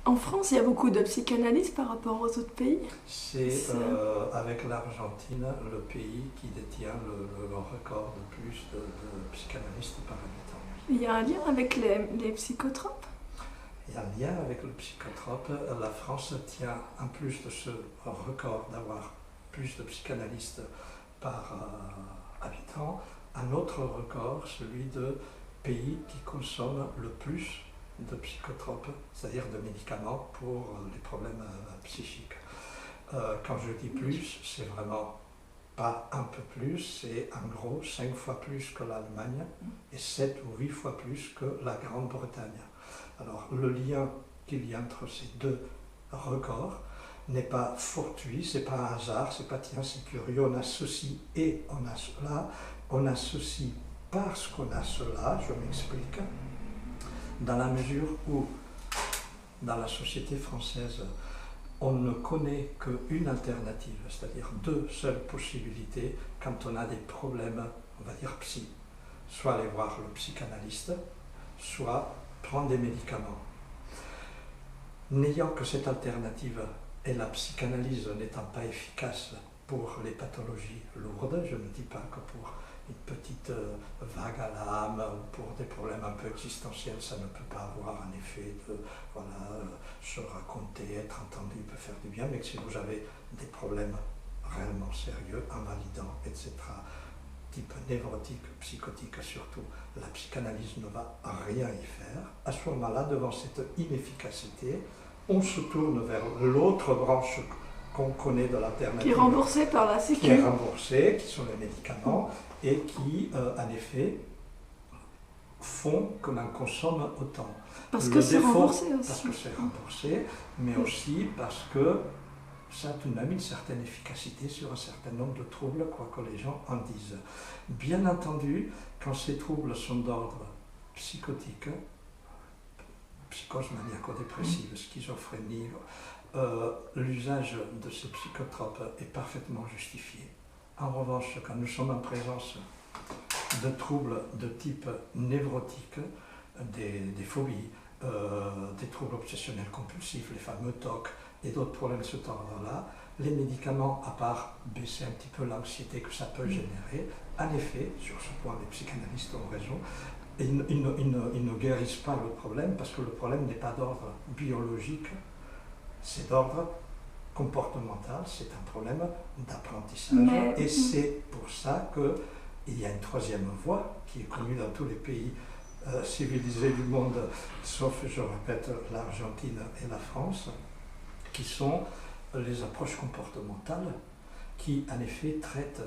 En France, il y a beaucoup de psychanalystes par rapport aux autres pays. C'est avec l'Argentine le pays qui détient le record de plus de psychanalystes par habitant. Il y a un lien avec les psychotropes? Il y a un lien avec le psychotrope. La France tient, en plus de ce record d'avoir plus de psychanalystes par habitant, un autre record, celui de pays qui consomment le plus de psychotropes, c'est-à-dire de médicaments pour les problèmes psychiques. Quand je dis plus, c'est vraiment pas un peu plus, c'est en gros 5 fois plus que l'Allemagne et 7 ou 8 fois plus que la Grande-Bretagne. Alors le lien qu'il y a entre ces deux records n'est pas fortuit, c'est pas un hasard, c'est pas tiens c'est curieux, on a ceci et on a cela, on a ceci parce qu'on a cela, je m'explique, dans la mesure où dans la société française on ne connaît qu'une alternative, c'est-à-dire deux seules possibilités quand on a des problèmes, on va dire psy, soit aller voir le psychanalyste, soit prendre des médicaments. N'ayant que cette alternative et la psychanalyse n'étant pas efficace pour les pathologies lourdes, je ne dis pas que pour une petite vague à l'âme ou pour des problèmes un peu existentiels, ça ne peut pas avoir un effet de se raconter, être entendu peut faire du bien, mais que si vous avez des problèmes réellement sérieux, invalidants, etc., type névrotique, psychotique surtout, la psychanalyse ne va rien y faire. À ce moment-là, devant cette inefficacité, on se tourne vers l'autre branche qu'on connaît de l'alternative. Qui est remboursée par la Sécu. Qui est remboursée, qui sont les médicaments, et qui, en effet, font que l'on consomme autant. Parce que c'est remboursé aussi. Parce que c'est remboursé, mais aussi parce que ça a tout de même une certaine efficacité sur un certain nombre de troubles, quoi que les gens en disent. Bien entendu, quand ces troubles sont d'ordre psychotique, psychose maniaco-dépressive, schizophrénie, l'usage de ces psychotropes est parfaitement justifié. En revanche, quand nous sommes en présence de troubles de type névrotique, des phobies, des troubles obsessionnels compulsifs, les fameux TOC, et d'autres problèmes de ce ordre-là, les médicaments, à part baisser un petit peu l'anxiété que ça peut générer, en effet, sur ce point, les psychanalystes ont raison, ils ne guérissent pas le problème parce que le problème n'est pas d'ordre biologique, c'est d'ordre comportemental, c'est un problème d'apprentissage. Et c'est pour ça qu'il y a une troisième voie qui est connue dans tous les pays civilisés du monde, sauf, je répète, l'Argentine et la France, qui sont les approches comportementales qui, en effet, traitent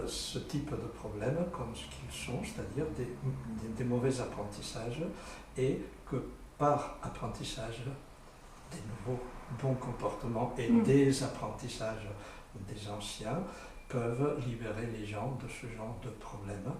ce type de problème comme ce qu'ils sont, c'est-à-dire des mauvais apprentissages, et que par apprentissage, des nouveaux bons comportements et des apprentissages des anciens peuvent libérer les gens de ce genre de problème.